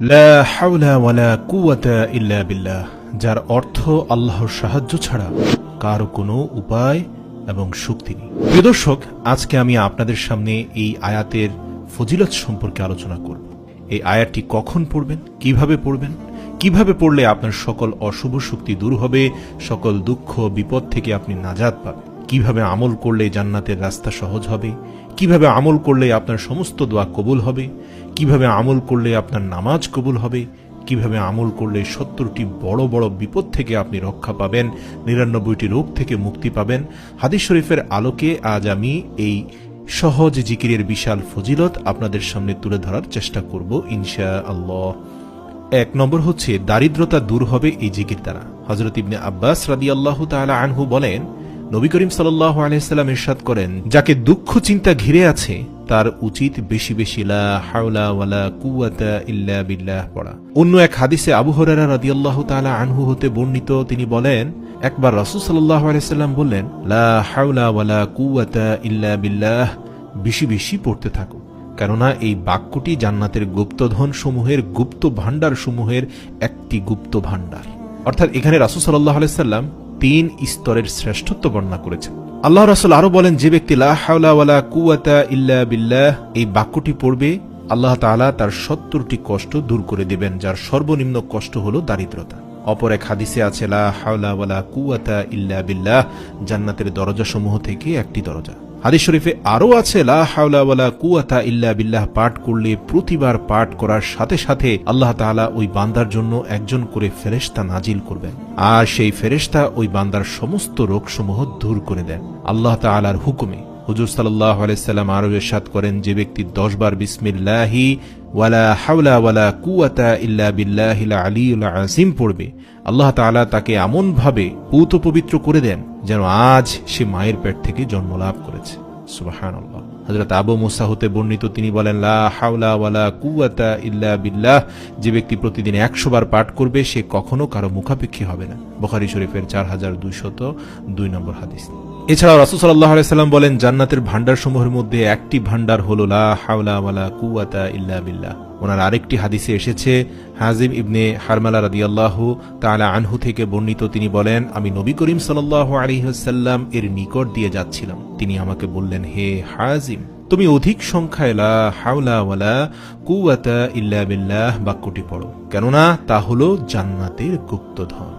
লা হাওলা ওয়ালা কুওয়াতা ইল্লা বিল্লাহ, যার অর্থ আল্লাহর সাহায্য ছাড়া কারো কোনো উপায় এবং শক্তি নেই। প্রিয় দর্শক, আজকে আমি আপনাদের সামনে এই আয়াতের ফজিলত সম্পর্কে আলোচনা করব। এই আয়াতটি কখন পড়বেন, কিভাবে পড়লে আপনার সকল অশুভ শক্তি দূর হবে, সকল দুঃখ বিপদ থেকে আপনি নাজাত পাবেন, কিভাবে আমল করলে জান্নাতের রাস্তা সহজ হবে, কিভাবে আমল করলে আপনার সমস্ত দোয়া কবুল হবে, কিভাবে আমল করলে আপনার নামাজ কবুল হবে, কিভাবে আমল করলে 70টি বড় বড় বিপদ থেকে আপনি রক্ষা পাবেন, 99টি রোগ থেকে মুক্তি পাবেন। হাদিস শরীফের আলোকে আজ আমি এই সহজ জিকিরের বিশাল ফজিলত আপনাদের সামনে তুলে ধরার চেষ্টা করব ইনশাআল্লাহ। 1 নম্বর হচ্ছে দারিদ্রতা দূর হবে এই জিকির দ্বারা। হযরত ইবনে আব্বাস রাদিয়াল্লাহু তাআলা আনহু বলেন, নবী করিম সাল্লাল্লাহু আলাইহি সাল্লাম ইরশাদ করেন, যাকে দুঃখ চিন্তা ঘিরে আছে তার উচিত বেশি বেশি লা হাওলা ওয়ালা কুওয়াতা ইল্লা বিল্লাহ পড়া। অন্য এক হাদিসে আবু হুরায়রা রাদিয়াল্লাহু তাআলা আনহু হতে বর্ণিত, তিনি বলেন, একবার রাসূল সাল্লাল্লাহু আলাইহি সাল্লাম বললেন, লা হাওলা ওয়ালা কুওয়াতা ইল্লা বিল্লাহ, বেশি বেশি পড়তে থাকো, কেননা এই বাক্যটি জান্নাতের গুপ্তধন সমূহের, গুপ্ত ভান্ডার সমূহের একটি গুপ্ত ভান্ডার। অর্থাৎ এখানে রাসূল সাল্লাল্লাহু আলাইহি সাল্লাম 3 স্তরের শ্রেষ্ঠত্ব বর্ণনা করেছেন। আল্লাহ রাসূল আরো বলেন, যে ব্যক্তি লা হাওলা ওয়ালা কুওয়াতা ইল্লা বিল্লাহ এই বাক্যটি পড়বে, আল্লাহ তাআলা তার 70টি কষ্ট দূর করে দিবেন, যার সর্বনিম্ন কষ্ট হলো দারিদ্রতা। অপর এক হাদিসে আছে, লা হাওলা ওয়ালা কুওয়াতা ইল্লা বিল্লাহ জান্নাতের দরজা সমূহ থেকে একটি দরজা। হাদিস শরীফে আরো আছে, লা হাওলা ওয়ালা কুওয়াতা ইল্লা বিল্লাহ পাঠ করলে প্রতিবার পাঠ করার সাথে সাথে আল্লাহ তাআলা ওই বান্দার জন্য একজন করে ফেরেশতা নাজিল করবেন, আর সেই ফেরেশতা ওই বান্দার সমস্ত রোগসমূহ দূর করে দেন আল্লাহ তাআলার হুকুমে। হুজুর সাল্লাল্লাহু আলাইহি সাল্লাম আরো ইরশাদ করেন, যে ব্যক্তি 10 বার বিসমিল্লাহি ওয়ালা হাওলা ওয়ালা কুওয়াতা ইল্লা বিল্লাহিল আলিয়্যিল আযীম পড়বে, আল্লাহ তাআলা তাকে এমন ভাবে পূত পবিত্র করে দেন যেন আজ সে মায়ের পেট থেকে জন্ম লাভ করেছে। সুবহানাল্লাহ। হযরত আবু মুসা হতে বর্ণিত, তিনি বলেন, লা হাওলা ওয়ালা কুওয়াতা ইল্লা বিল্লাহ, যে ব্যক্তি প্রতিদিন 100 বার পাঠ করবে সে কখনো কারো মুখাপেক্ষী হবে না। বুখারী শরীফের 4202 নম্বর হাদিস। এছাড়াও রাসূল সাল্লাল্লাহু আলাইহি সাল্লাম বলেন, জান্নাতের ভান্ডারসমূহের মধ্যে একটি ভান্ডার হলো লা হাওলা ওয়ালা কুওয়াতা ইল্লা বিল্লাহ। ওনার আরেকটি হাদিসে এসেছে, হাজিম ইবনে হারমালা রাদিয়াল্লাহু তাআলা আনহু থেকে বর্ণিত, তিনি বলেন, আমি নবী করিম সাল্লাল্লাহু আলাইহি ওয়াসাল্লাম এর নিকট দিয়ে যাচ্ছিলাম, তিনি আমাকে বললেন, হে হাজিম, তুমি অধিক সংখ্যায় লা হাওলা ওয়ালা কুওয়াতা ইল্লা বিল্লাহ বাক্যটি পড়ো, কেননা তা হলো জান্নাতের গুপ্তধন।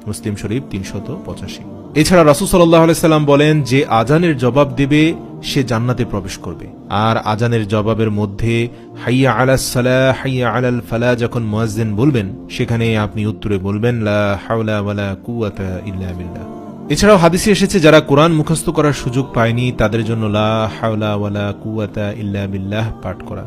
মুসলিম শরীফ 385। এছাড়া রাসূল সাল্লাল্লাহু আলাইহি সাল্লাম বলেন, যে আজানের জবাব দেবে সে জান্নাতে প্রবেশ করবে। আর আজানের জবাবের মধ্যে হাইয়া আলাস সালাহ হাইয়া আলাল ফালাহ যখন মুয়াজ্জিন বলবেন, সেখানে আপনি উত্তরে বলবেন, লা হাওলা ওয়ালা কুওয়াতা ইল্লা বিল্লাহ। এছাড়াও হাদিসে এসেছে, যারা কোরআন মুখস্থ করার সুযোগ পায়নি তাদের জন্য লা হাওলা ওয়ালা কুওয়াতা ইল্লা বিল্লাহ পাঠ করা।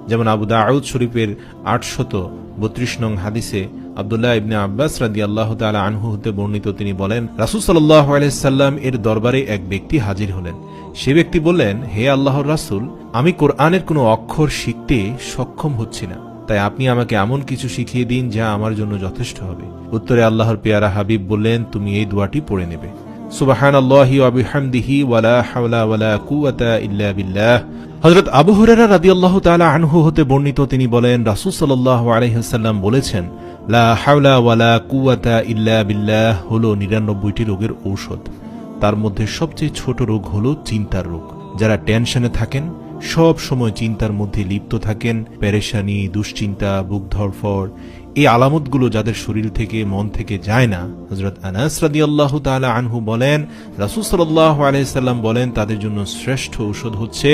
যেমন আবু দাউদ শরীফের 832 নং হাদিসে আব্দুল্লাহ ইবনে আব্বাস রাদিয়াল্লাহু তাআলা আনহু হতে বর্ণিত, তিনি বলেন, রাসূল সাল্লাল্লাহু আলাইহি সাল্লাম এর দরবারে এক ব্যক্তি হাজির হলেন। সে ব্যক্তি বললেন, হে আল্লাহর রাসূল, আমি কোরআনের কোনো অক্ষর শিখতে সক্ষম হচ্ছি না, তাই আপনি আমাকে এমন কিছু শিখিয়ে দিন যা আমার জন্য যথেষ্ট হবে। উত্তরে আল্লাহর পেয়ারা হাবিব বললেন, তুমি এই দোয়াটি পড়ে নেবে, সুবহানাল্লাহি ওয়া বিহামদিহি ওয়ালা হাওলা ওয়ালা কুওয়াতা ইল্লা বিল্লাহ। হযরত আবু হুরায়রা রাদিয়াল্লাহু তাআলা আনহু হতে বর্ণিত, তিনি বলেন, রাসূল সাল্লাল্লাহু আলাইহি ওয়াসাল্লাম বলেছেন, লা হাওলা ওয়ালা কুওয়াতা ইল্লা বিল্লাহ হলো 99টি রোগের ঔষধ। তার মধ্যে সবচেয়ে ছোট রোগ হলো চিন্তার রোগ। যারা টেনশনে থাকেন, সব সময় চিন্তার মধ্যে লিপ্ত থাকেন, পেরেশানি, দুশ্চিন্তা, বুক ধড়ফড়, এই আলামতগুলো যাদের শরীর থেকে মন থেকে যায় না, হযরত আনাস রাদিয়াল্লাহু তাআলা আনহু বলেন, রাসূল সাল্লাল্লাহু আলাইহি সাল্লাম বলেন, তাদের জন্য শ্রেষ্ঠ ঔষধ হচ্ছে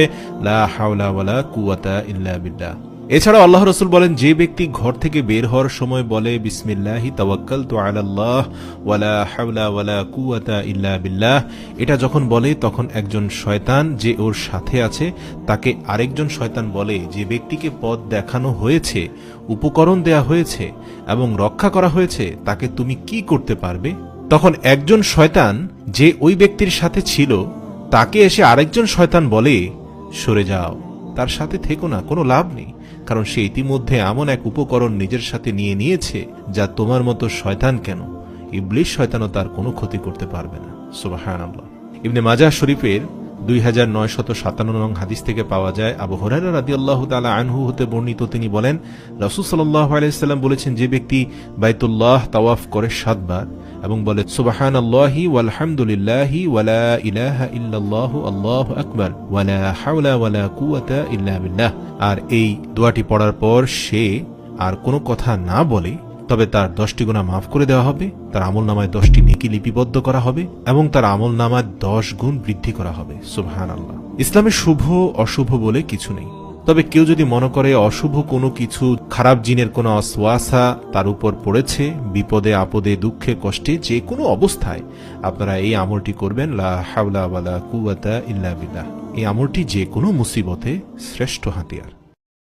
লা হাওলা ওয়ালা কুওয়াতা ইল্লা বিল্লাহ। এছাড়াও আল্লাহ রাসূল বলেন, যে ব্যক্তি ঘর থেকে বের হওয়ার সময় বলে, বিসমিল্লাহি তাওয়াক্কালতু আলাল্লাহ ওয়ালা হাওলা ওয়ালা কুওয়াতা ইল্লা বিল্লাহ, এটা যখন বলে তখন একজন শয়তান যে ওর সাথে আছে তাকে আরেকজন শয়তান বলে, যে ব্যক্তিকে পথ দেখানো হয়েছে, উপকরণ দেয়া হয়েছে এবং রক্ষা করা হয়েছে, তাকে তুমি কি করতে পারবে? তখন একজন শয়তান যে ওই ব্যক্তির সাথে ছিল তাকে এসে আরেকজন শয়তান বলে, সরে যাও, তার সাথে থেকো না, কোনো লাভ নেই, কারণ সে ইতিমধ্যে এমন এক উপকরণ নিজের সাথে নিয়ে নিয়েছে যা তোমার মতো শয়তান কেন, ইবলিস শয়তানও তার কোনো ক্ষতি করতে পারবে না। সুবহানাল্লাহ। ইবনে মাজাহ শরীফের 2957 নং হাদিস থেকে পাওয়া যায়, আবু হুরায়রা রাদিয়াল্লাহু তাআলা আনহু হতে বর্ণিত, তিনি বলেন, রাসূল সাল্লাল্লাহু আলাইহি সাল্লাম বলেছেন, যে ব্যক্তি বাইতুল্লাহ তাওয়াফ করে 7 বার এবং বলে সুবহানাল্লাহি ওয়ালহামদুলিল্লাহি ওয়ালা ইলাহা ইল্লাল্লাহু আল্লাহু আকবার ওয়ালা হাওলা ওয়ালা কুওয়াতা ইল্লা বিল্লাহ, আর এই দোয়াটি পড়ার পর সে আর কোনো কথা না বলে, তবে তার 10টি গুনাহ মাফ করে দেওয়া হবে, তার আমলনামায় 10টি নেকি লিপিবদ্ধ করা হবে এবং তার আমলনামায় 10 গুণ বৃদ্ধি করা হবে। সুবহানাল্লাহ। ইসলামে শুভ অশুভ বলে কিছু নেই, তবে কেউ যদি মনে করে অশুভ কোনো কিছু, খারাপ জিনের কোনো ওয়াসওয়াসা তার উপর পড়েছে, বিপদে আপদে দুঃখে কষ্টে যে কোনো অবস্থায় আপনারা এই আমলটি করবেন, লা হাওলা ওয়ালা কুওয়াতা ইল্লা বিল্লাহ। এই আমলটি যে কোনো মুসিবতে শ্রেষ্ঠ হাতিয়ার।